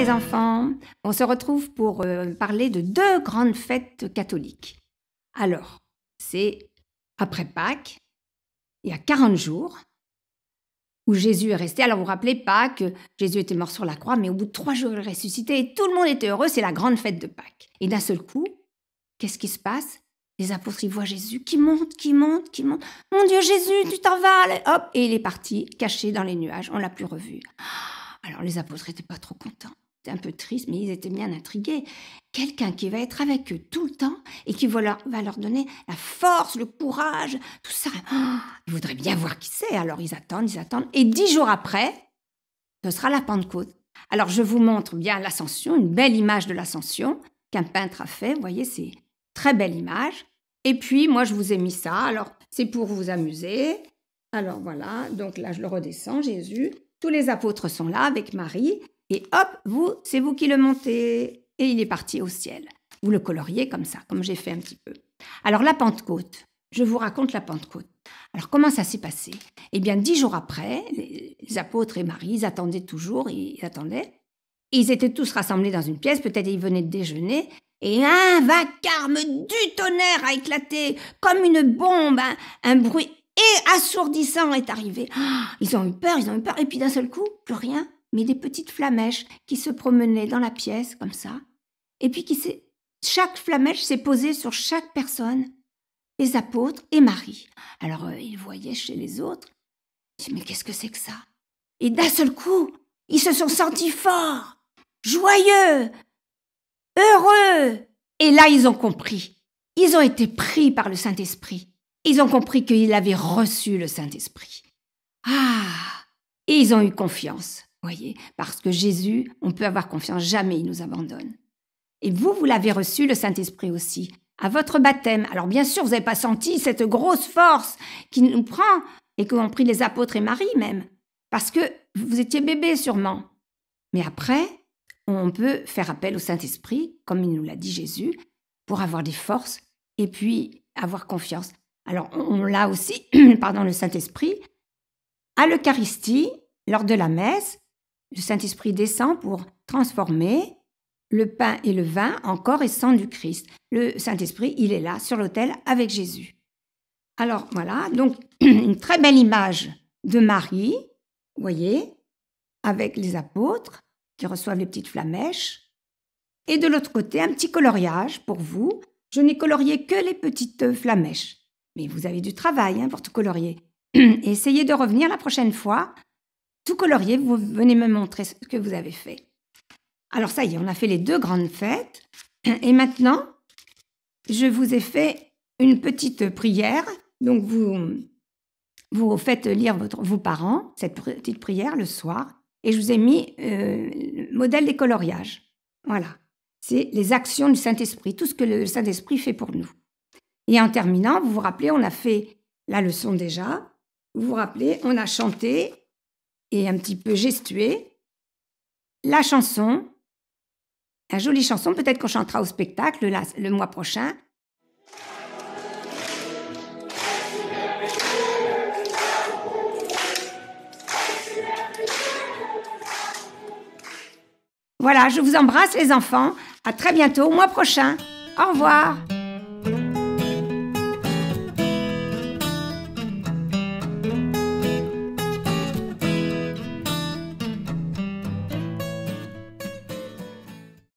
les enfants, on se retrouve pour parler de deux grandes fêtes catholiques. Alors, c'est après Pâques, il y a 40 jours, où Jésus est resté. Alors vous vous rappelez Pâques, Jésus était mort sur la croix, mais au bout de 3 jours il est ressuscité et tout le monde était heureux, c'est la grande fête de Pâques. Et d'un seul coup, qu'est-ce qui se passe? Les apôtres, ils voient Jésus qui monte. Mon Dieu, Jésus, tu t'en vas, allez, hop, et il est parti, caché dans les nuages, on l'a plus revu. Alors les apôtres n'étaient pas trop contents, c'était un peu triste, mais ils étaient bien intrigués. Quelqu'un qui va être avec eux tout le temps et qui va leur donner la force, le courage, tout ça. Ils voudraient bien voir qui c'est, alors ils attendent. Et 10 jours après, ce sera la Pentecôte. Alors je vous montre bien l'Ascension, une belle image de l'Ascension qu'un peintre a fait, vous voyez, c'est très belle image. Et puis, moi, je vous ai mis ça. Alors, c'est pour vous amuser. Alors, voilà. Donc là, je le redescends, Jésus. Tous les apôtres sont là avec Marie. Et hop, c'est vous qui le montez. Et il est parti au ciel. Vous le coloriez comme ça, comme j'ai fait un petit peu. Alors, la Pentecôte. Je vous raconte la Pentecôte. Alors, comment ça s'est passé? Eh bien, 10 jours après, les apôtres et Marie, ils attendaient toujours. Ils étaient tous rassemblés dans une pièce. Peut-être ils venaient de déjeuner. Et un vacarme du tonnerre a éclaté comme une bombe, un bruit assourdissant est arrivé. Ils ont eu peur. Et puis d'un seul coup, plus rien, mais des petites flamèches qui se promenaient dans la pièce comme ça. Et puis chaque flamèche s'est posée sur chaque personne, les apôtres et Marie. Alors ils voyaient chez les autres. Ils disaient, mais qu'est-ce que c'est que ça? Et d'un seul coup, ils se sont sentis forts, joyeux, heureux. Et là, ils ont compris. Ils ont été pris par le Saint-Esprit. Ils ont compris qu'ils avaient reçu le Saint-Esprit. Et ils ont eu confiance, voyez, parce que Jésus, on peut avoir confiance, jamais il nous abandonne. Et vous l'avez reçu, le Saint-Esprit aussi, à votre baptême. Alors bien sûr, vous n'avez pas senti cette grosse force qui nous prend, et qu'ont pris les apôtres et Marie même, parce que vous étiez bébé sûrement. Mais après, on peut faire appel au Saint-Esprit, comme il nous l'a dit Jésus, pour avoir des forces et puis avoir confiance. Alors, on l'a aussi, le Saint-Esprit, à l'Eucharistie, lors de la messe, le Saint-Esprit descend pour transformer le pain et le vin en corps et sang du Christ. Le Saint-Esprit, il est là, sur l'autel, avec Jésus. Alors, voilà, donc, une très belle image de Marie, vous voyez, avec les apôtres, qui reçoivent les petites flamèches. Et de l'autre côté, un petit coloriage pour vous. Je n'ai colorié que les petites flamèches. Mais vous avez du travail pour tout colorier. Et essayez de revenir la prochaine fois. Tout colorier, vous venez me montrer ce que vous avez fait. Alors ça y est, on a fait les deux grandes fêtes. Et maintenant, je vous ai fait une petite prière. Donc vous faites lire vos parents cette petite prière le soir. Et je vous ai mis le modèle des coloriages. Voilà. C'est les actions du Saint-Esprit, tout ce que le Saint-Esprit fait pour nous. Et en terminant, vous vous rappelez, on a fait la leçon déjà. Vous vous rappelez, on a chanté et un petit peu gestué la chanson, la jolie chanson, peut-être qu'on chantera au spectacle le mois prochain. Voilà, je vous embrasse les enfants. À très bientôt, au mois prochain. Au revoir.